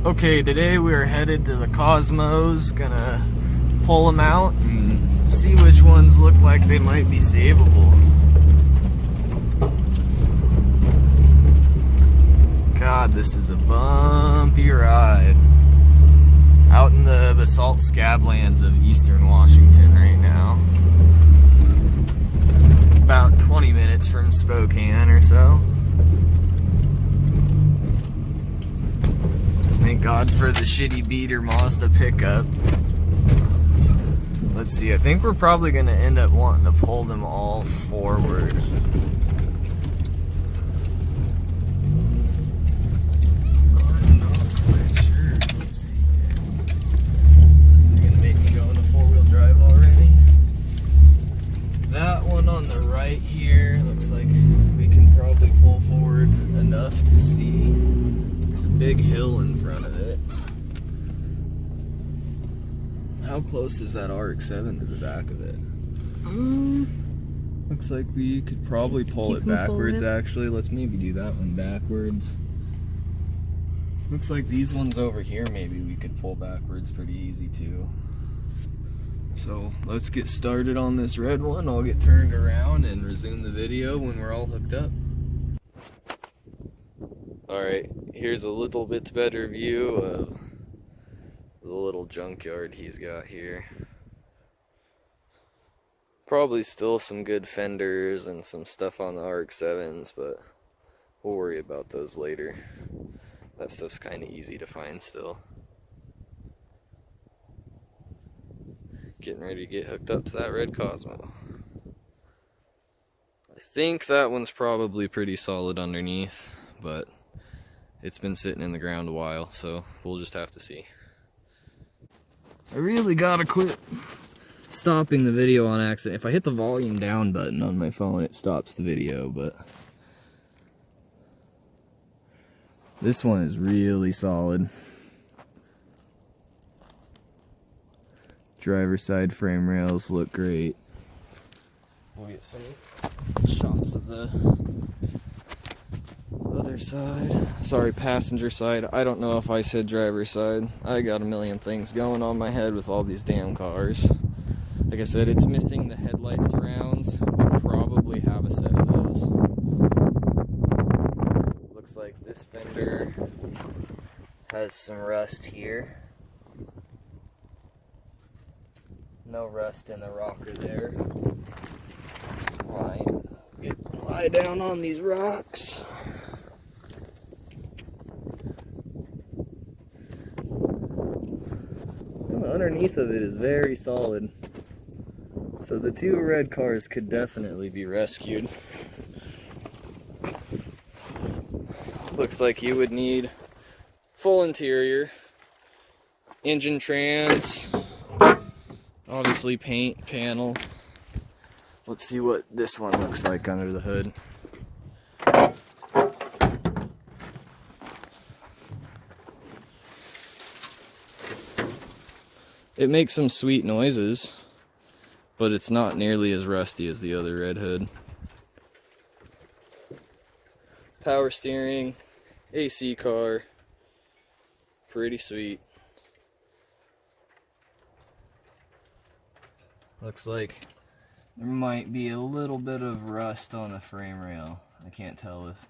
Okay, today we are headed to the Cosmos, gonna pull them out and see which ones look like they might be savable. God, this is a bumpy ride. Out in the basalt scablands of eastern Washington right now. About 20 minutes from Spokane or so. Thank God for the shitty beater Mazda pickup. Let's see, I think we're probably going to end up wanting to pull them all forward. I'm not quite sure. Let's see. You're going to make me go into four-wheel drive already? That one on the right here looks like we can probably pull forward enough to see. There's a big hill in front of it. How close is that RX-7 to the back of it? Looks like we could probably pull it backwards actually. Let's maybe do that one backwards. Looks like these ones over here maybe we could pull backwards pretty easy too. So let's get started on this red one. I'll get turned around and resume the video when we're all hooked up. Alright, here's a little bit better view of the little junkyard he's got here. Probably still some good fenders and some stuff on the RX-7s, but we'll worry about those later. That stuff's kind of easy to find still. Getting ready to get hooked up to that red Cosmo. I think that one's probably pretty solid underneath, but it's been sitting in the ground a while, so we'll just have to see. I really gotta quit stopping the video on accident. If I hit the volume down button on my phone, it stops the video, but this one is really solid. Driver's side frame rails look great. We'll get some shots of the other side. Sorry, passenger side. I don't know if I said driver's side. I got a million things going on my head with all these damn cars. Like I said, it's missing the headlight surrounds. We probably have a set of those. Looks like this fender has some rust here. No rust in the rocker there. Lie down on these rocks. Well, underneath of it is very solid. So the two red cars could definitely be rescued. Looks like you would need full interior, engine trans, obviously paint, panel. Let's see what this one looks like under the hood. It makes some sweet noises, but it's not nearly as rusty as the other red hood. Power steering, AC car, pretty sweet. Looks like there might be a little bit of rust on the frame rail. I can't tell if,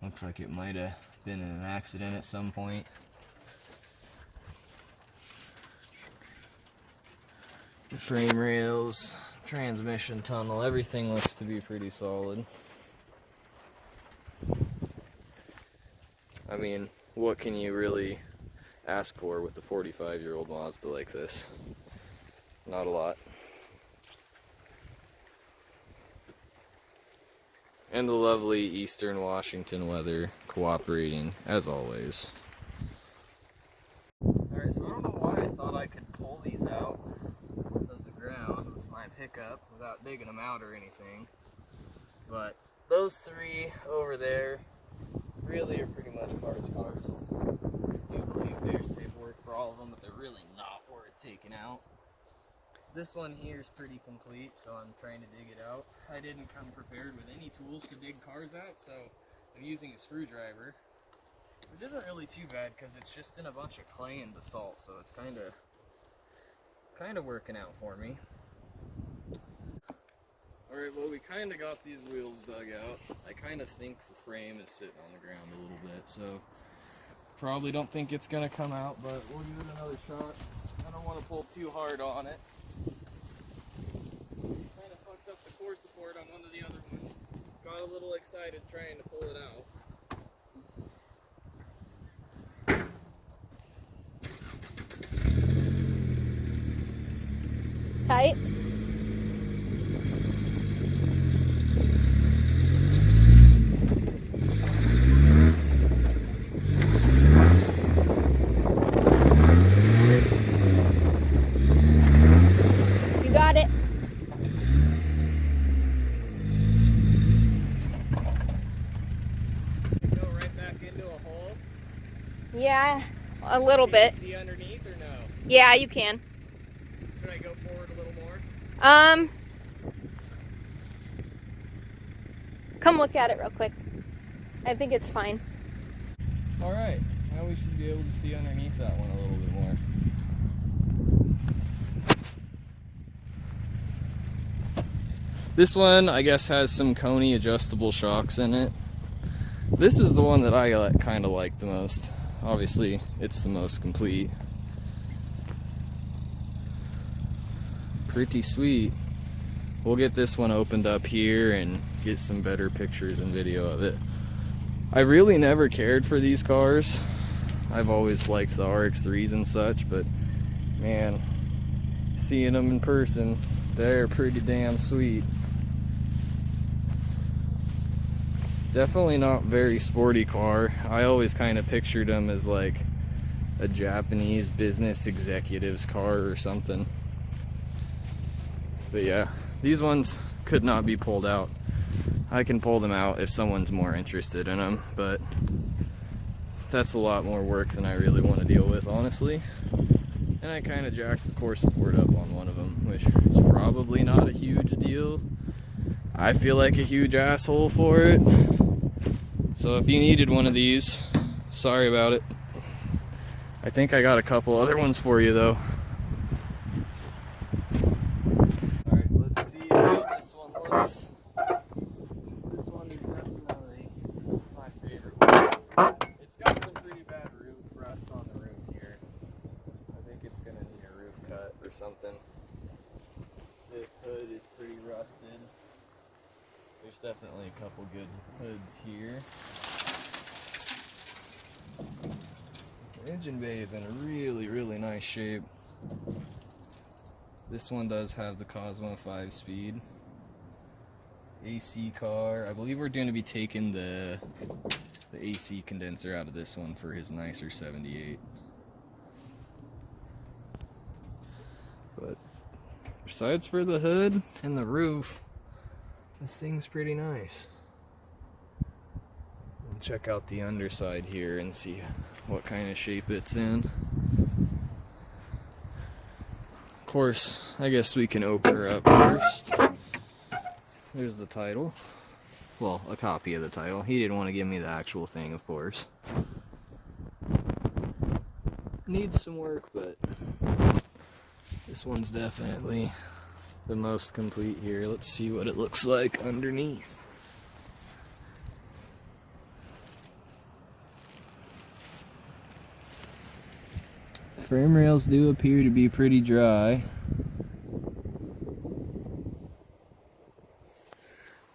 looks like it might have been in an accident at some point. The frame rails, transmission tunnel, everything looks to be pretty solid. I mean, what can you really ask for with a 45-year-old Mazda like this? Not a lot. And the lovely eastern Washington weather cooperating, as always. Alright, so I don't know why I thought I could pull these out of the ground with my pickup without digging them out or anything. But those three over there really are pretty much parts cars. I do believe there's paperwork for all of them, but they're really not worth taking out. This one here is pretty complete, so I'm trying to dig it out. I didn't come prepared with any tools to dig cars out, so I'm using a screwdriver. Which isn't really too bad because it's just in a bunch of clay and basalt, so it's kind of working out for me. Alright, well, we kind of got these wheels dug out. I kind of think the frame is sitting on the ground a little bit, so probably don't think it's going to come out, but we'll give it another shot. I don't want to pull too hard on it. Kind of fucked up the core support on one of the other ones. Got a little excited trying to pull it out. Tight? You got it. Go right back into a hole? Yeah, a little bit. Can you see underneath or no? Yeah, you can. Should I go forward a little more? Come look at it real quick. I think it's fine. Alright, now we should be able to see underneath that one a little bit more. This one, I guess, has some Coney adjustable shocks in it. This is the one that I kind of like the most. Obviously, it's the most complete. Pretty sweet. We'll get this one opened up here and get some better pictures and video of it. I really never cared for these cars. I've always liked the RX-3s and such, but man, seeing them in person, they're pretty damn sweet. Definitely not very sporty car. I always kind of pictured them as like a Japanese business executive's car or something. But yeah, these ones could not be pulled out. I can pull them out if someone's more interested in them, but that's a lot more work than I really want to deal with, honestly. And I kind of jacked the core support up on one of them, which is probably not a huge deal. I feel like a huge asshole for it. So if you needed one of these, sorry about it. I think I got a couple other ones for you though. Alright, let's see how this one looks. This one is definitely my favorite one. It's got some pretty bad rust on the roof here. I think it's gonna need a roof cut or something. This hood is pretty rusted. There's definitely a couple good hoods here. The engine bay is in a really, really nice shape. This one does have the Cosmo 5-speed. AC car. I believe we're going to be taking the AC condenser out of this one for his nicer 78. But besides for the hood and the roof, this thing's pretty nice. We'll check out the underside here and see what kind of shape it's in. Of course, I guess we can open her up first. There's the title. Well, a copy of the title. He didn't want to give me the actual thing, of course. Needs some work, but this one's definitely the most complete here. Let's see what it looks like underneath. Frame rails do appear to be pretty dry.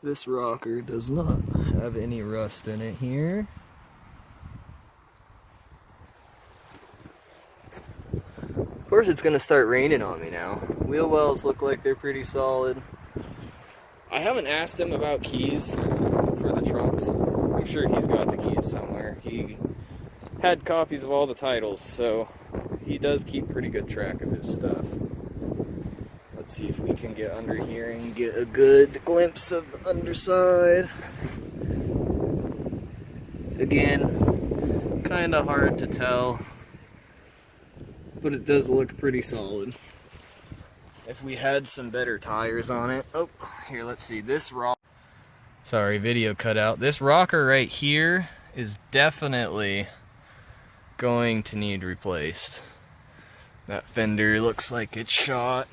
This rocker does not have any rust in it here. Of course it's going to start raining on me now. Wheel wells look like they're pretty solid. I haven't asked him about keys for the trunks. I'm sure he's got the keys somewhere. He had copies of all the titles, so he does keep pretty good track of his stuff. Let's see if we can get under here and get a good glimpse of the underside. Again, kind of hard to tell, but it does look pretty solid. If we had some better tires on it. Oh, here, let's see. This sorry, video cut out. This rocker right here is definitely going to need replaced. That fender looks like it's shot.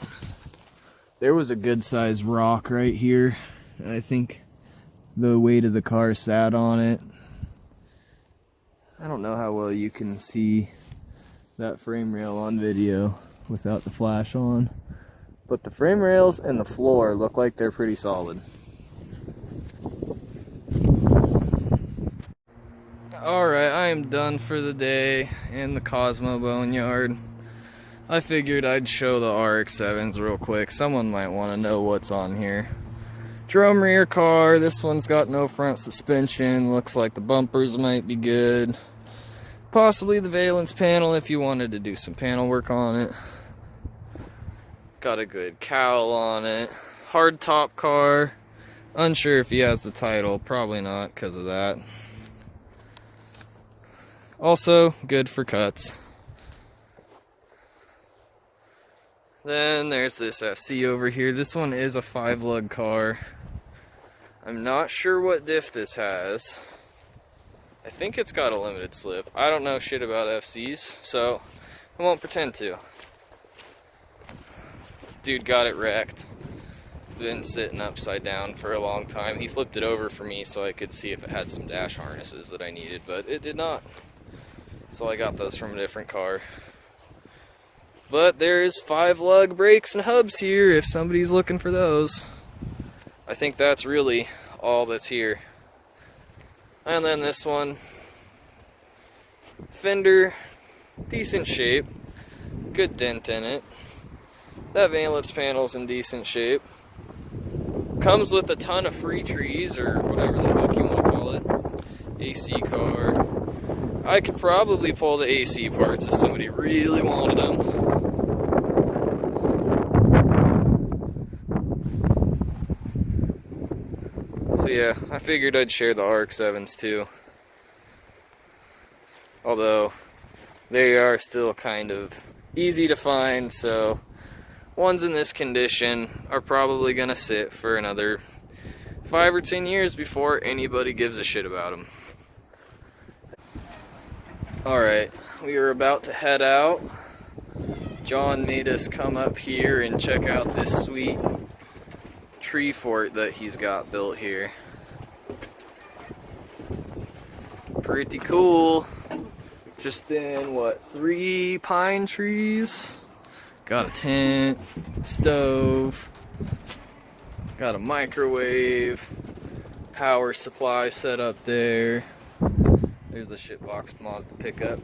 There was a good sized rock right here, and I think the weight of the car sat on it. I don't know how well you can see that frame rail on video without the flash on, but the frame rails and the floor look like they're pretty solid. Alright, I am done for the day in the Cosmo Boneyard. I figured I'd show the RX-7s real quick. Someone might want to know what's on here. Drum rear car. This one's got no front suspension. Looks like the bumpers might be good. Possibly the valence panel if you wanted to do some panel work on it. Got a good cowl on it. Hard top car. Unsure if he has the title. Probably not because of that. Also, good for cuts. Then there's this FC over here. This one is a 5-lug car. I'm not sure what diff this has. I think it's got a limited slip. I don't know shit about FCs, so I won't pretend to. Dude got it wrecked. Been sitting upside down for a long time. He flipped it over for me so I could see if it had some dash harnesses that I needed, but it did not. So I got those from a different car. But there is 5-lug brakes and hubs here if somebody's looking for those. I think that's really all that's here. And then this one. Fender, decent shape. Good dent in it. That valence panel's in decent shape. Comes with a ton of free trees, or whatever the fuck you want to call it. AC car. I could probably pull the AC parts if somebody really wanted them. So yeah, I figured I'd share the RX-7s too. Although, they are still kind of easy to find, so ones in this condition are probably gonna sit for another 5 or 10 years before anybody gives a shit about them. Alright, we are about to head out. John made us come up here and check out this sweet tree fort that he's got built here. Pretty cool. Just in, what, 3 pine trees? Got a tent, stove, got a microwave, power supply set up there. There's the shitbox Mazda pickup.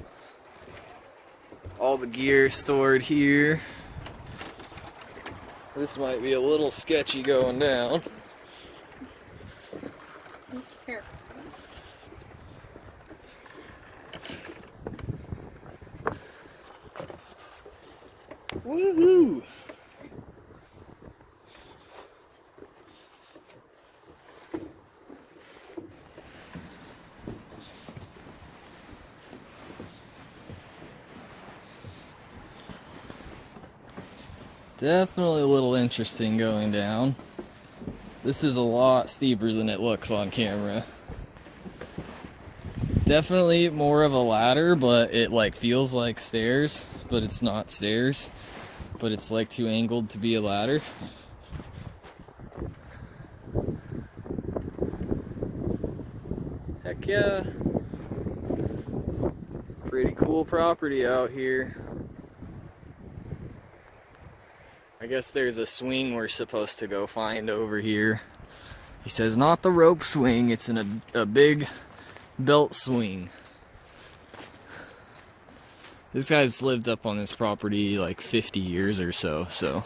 All the gear stored here. This might be a little sketchy going down. Here. Woohoo! Definitely a little interesting going down. This is a lot steeper than it looks on camera. Definitely more of a ladder, but it like feels like stairs, but it's not stairs. But it's like too angled to be a ladder. Heck yeah. Pretty cool property out here. I guess there's a swing we're supposed to go find over here. He says not the rope swing, it's in a big belt swing. This guy's lived up on this property like 50 years or so,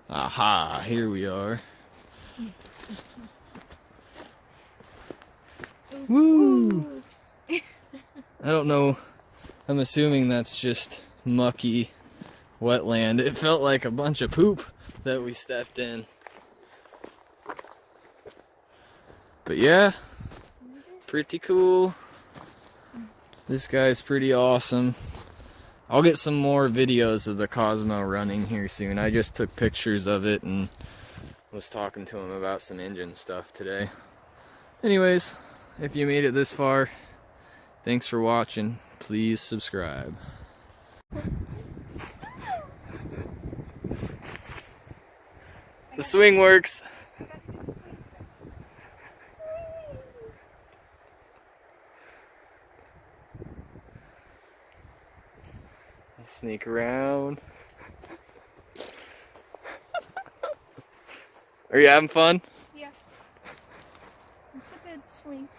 Aha, here we are. Woo! I don't know. I'm assuming that's just mucky wetland. It felt like a bunch of poop that we stepped in. But yeah, pretty cool. This guy's pretty awesome. I'll get some more videos of the Cosmo running here soon. I just took pictures of it and was talking to him about some engine stuff today. Anyways, if you made it this far, thanks for watching. Please subscribe. The swing works. Sneak around. Are you having fun? Yeah. It's a good swing.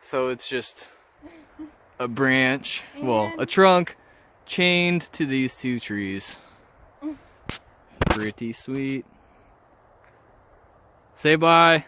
So it's just a branch, well, a trunk chained to these two trees. Pretty sweet. Say bye.